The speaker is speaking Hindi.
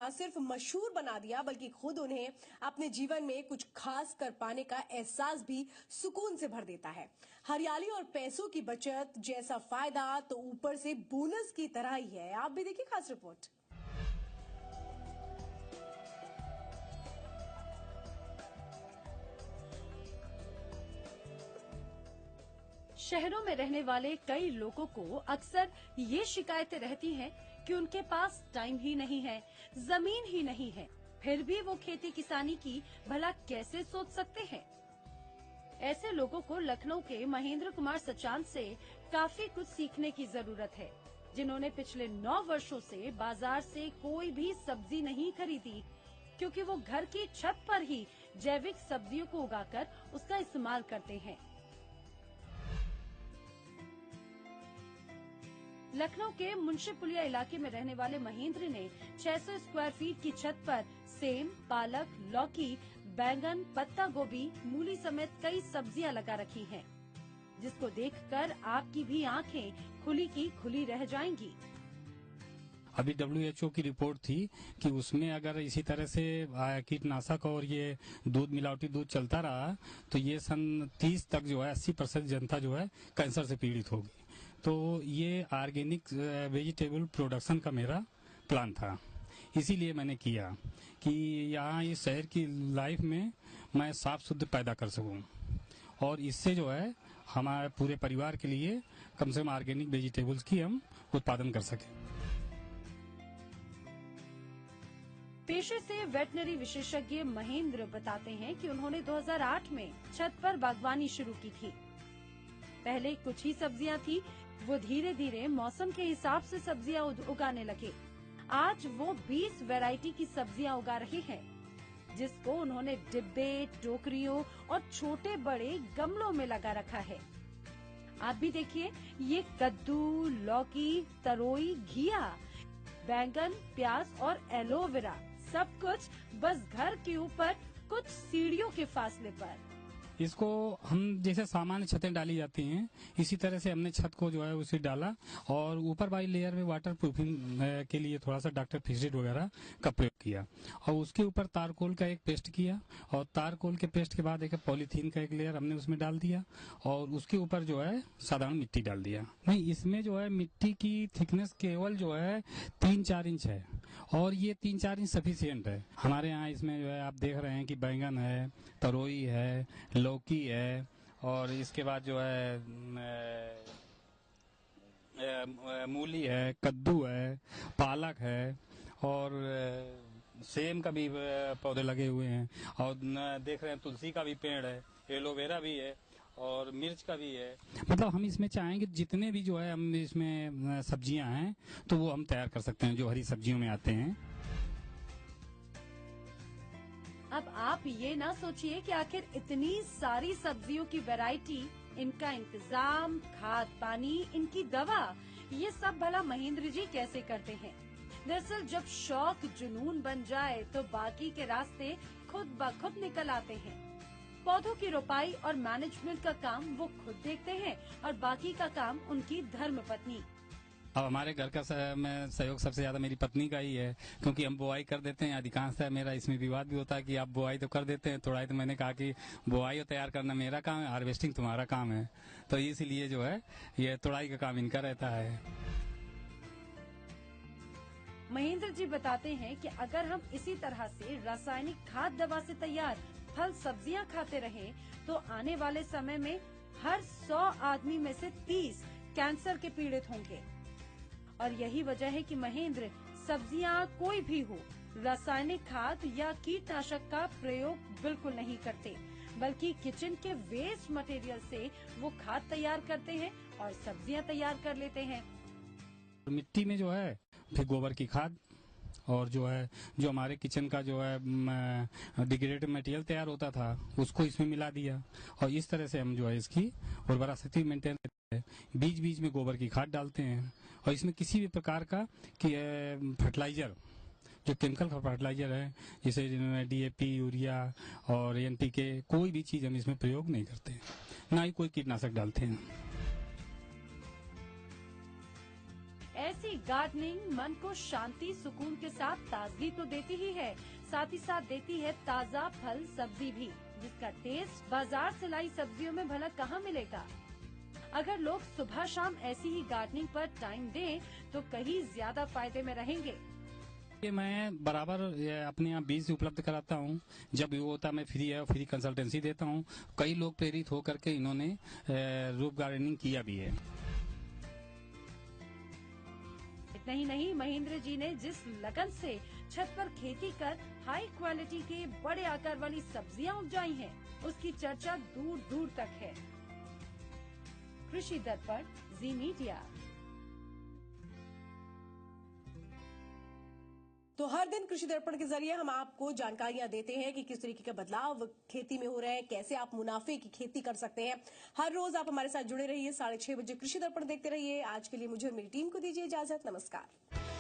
न सिर्फ मशहूर बना दिया बल्कि खुद उन्हें अपने जीवन में कुछ खास कर पाने का एहसास भी सुकून से भर देता है। हरियाली और पैसों की बचत जैसा फायदा तो ऊपर से बोनस की तरह ही है। आप भी देखिए खास रिपोर्ट। शहरों में रहने वाले कई लोगों को अक्सर ये शिकायतें रहती हैं कि उनके पास टाइम ही नहीं है, जमीन ही नहीं है, फिर भी वो खेती किसानी की भला कैसे सोच सकते हैं। ऐसे लोगों को लखनऊ के महेंद्र कुमार सचान से काफी कुछ सीखने की जरूरत है, जिन्होंने पिछले 9 वर्षों से बाजार से कोई भी सब्जी नहीं खरीदी, क्योंकि वो घर की छत पर ही जैविक सब्जियों को उगाकर उसका इस्तेमाल करते हैं। लखनऊ के मुंशीपुलिया इलाके में रहने वाले महेंद्र ने 600 स्क्वायर फीट की छत पर सेम, पालक, लौकी, बैंगन, पत्ता गोभी, मूली समेत कई सब्जियां लगा रखी हैं, जिसको देखकर आपकी भी आंखें खुली की खुली रह जाएंगी। अभी WHO की रिपोर्ट थी कि उसमें अगर इसी तरह से कीटनाशक और ये दूध मिलावटी दूध चलता रहा तो ये सन 30 तक जो है 80% जनता जो है कैंसर से पीड़ित होगी। तो ये ऑर्गेनिक वेजिटेबल प्रोडक्शन का मेरा प्लान था, इसीलिए मैंने किया कि यहाँ इस शहर की लाइफ में मैं साफ शुद्ध पैदा कर सकूं और इससे जो है हमारे पूरे परिवार के लिए कम से कम ऑर्गेनिक वेजिटेबल्स की हम उत्पादन कर सकें। पेशे से वेटनरी विशेषज्ञ महेंद्र बताते हैं कि उन्होंने 2008 में छत पर बागवानी शुरू की थी। पहले कुछ ही सब्जियां थी, वो धीरे धीरे मौसम के हिसाब से सब्जियां उगाने लगे। आज वो 20 वैरायटी की सब्जियां उगा रहे हैं, जिसको उन्होंने डिब्बे, टोकरियों और छोटे बड़े गमलों में लगा रखा है। आप भी देखिए, ये कद्दू, लौकी, तरोई, घिया, बैंगन, प्याज और एलोवेरा सब कुछ बस घर के ऊपर कुछ सीढ़ियों के फासले पर। इसको हम जैसे सामान्य छतें डाली जाती हैं इसी तरह से हमने छत को जो है उसे डाला और ऊपर वाली लेयर में वाटर प्रूफिंग के लिए थोड़ा सा डॉक्टर फिशरीड वगैरह का प्रयोग किया और उसके ऊपर तारकोल का एक पेस्ट किया और तारकोल के पेस्ट के बाद एक पॉलीथीन का एक लेयर हमने उसमें डाल दिया और उसके ऊपर जो है साधारण मिट्टी डाल दिया। नहीं, इसमें जो है मिट्टी की थिकनेस केवल जो है 3-4 इंच है और ये 3-4 इंच सफिशियंट है। हमारे यहाँ इसमें जो है आप देख रहे हैं कि बैंगन है, तरोई है, लौकी है और इसके बाद जो है मूली है, कद्दू है, पालक है और सेम का भी पौधे लगे हुए हैं और देख रहे हैं तुलसी का भी पेड़ है, एलोवेरा भी है और मिर्च का भी है। मतलब हम इसमें चाहेंगे जितने भी जो है हम इसमें सब्जियां हैं तो वो हम तैयार कर सकते हैं जो हरी सब्जियों में आते हैं। अब आप ये ना सोचिए कि आखिर इतनी सारी सब्जियों की वैरायटी, इनका इंतजाम, खाद पानी, इनकी दवा, ये सब भला महेंद्र जी कैसे करते हैं। दरअसल जब शौक जुनून बन जाए तो बाकी के रास्ते खुद ब खुद निकल आते हैं। पौधों की रोपाई और मैनेजमेंट का काम वो खुद देखते हैं और बाकी का काम उनकी धर्मपत्नी। अब हमारे घर का में सहयोग सबसे ज्यादा मेरी पत्नी का ही है, क्योंकि हम बुआई कर देते हैं। अधिकांशतः मेरा इसमें विवाद भी होता है कि आप बुआई तो कर देते हैं, तोड़ाई तो मैंने कहा कि बुआई और तैयार करना मेरा काम है, हार्वेस्टिंग तुम्हारा काम है। तो इसीलिए जो है ये तोड़ाई का काम इनका रहता है। महेंद्र जी बताते हैं कि अगर हम इसी तरह से रासायनिक खाद दवा से तैयार फल सब्जियां खाते रहें तो आने वाले समय में हर 100 आदमी में से 30 कैंसर के पीड़ित होंगे। और यही वजह है कि महेंद्र सब्जियां कोई भी हो, रासायनिक खाद या कीटनाशक का प्रयोग बिल्कुल नहीं करते, बल्कि किचन के वेस्ट मटेरियल से वो खाद तैयार करते हैं और सब्जियां तैयार कर लेते हैं। मिट्टी में जो है फिर गोबर की खाद और जो है जो हमारे किचन का जो है डिग्रेडेड मटेरियल तैयार होता था उसको इसमें मिला दिया और इस तरह से हम जो है इसकी उर्वरा शक्ति मेंटेन करते हैं। बीच बीच में गोबर की खाद डालते हैं और इसमें किसी भी प्रकार का फर्टिलाइजर, जो केमिकल फर्टिलाइजर है जैसे DAP, यूरिया और NPK, कोई भी चीज हम इसमें प्रयोग नहीं करते हैं, ना ही कोई कीटनाशक डालते हैं। ऐसी देखिए, गार्डनिंग मन को शांति सुकून के साथ ताजगी तो देती ही है, साथ ही साथ देती है ताज़ा फल सब्जी भी, जिसका टेस्ट बाजार से लाई सब्जियों में भला कहाँ मिलेगा। अगर लोग सुबह शाम ऐसी ही गार्डनिंग पर टाइम दें तो कहीं ज्यादा फायदे में रहेंगे। ये मैं बराबर अपने यहाँ बीज उपलब्ध कराता हूँ। जब वो होता है मैं फ्री कंसल्टेंसी देता हूँ। कई लोग प्रेरित होकर के इन्होंने रूफ गार्डनिंग किया भी है। इतना ही नहीं, महेंद्र जी ने जिस लगन से छत पर खेती कर हाई क्वालिटी के बड़े आकार वाली सब्जियां उपजाई हैं, उसकी चर्चा दूर दूर तक है। कृषि दर्पण, जी मीडिया। तो हर दिन कृषि दर्पण के जरिए हम आपको जानकारियां देते हैं कि किस तरीके के बदलाव खेती में हो रहे हैं, कैसे आप मुनाफे की खेती कर सकते हैं। हर रोज आप हमारे साथ जुड़े रहिए। 6:30 बजे कृषि दर्पण देखते रहिए। आज के लिए मुझे और मेरी टीम को दीजिए इजाजत। नमस्कार।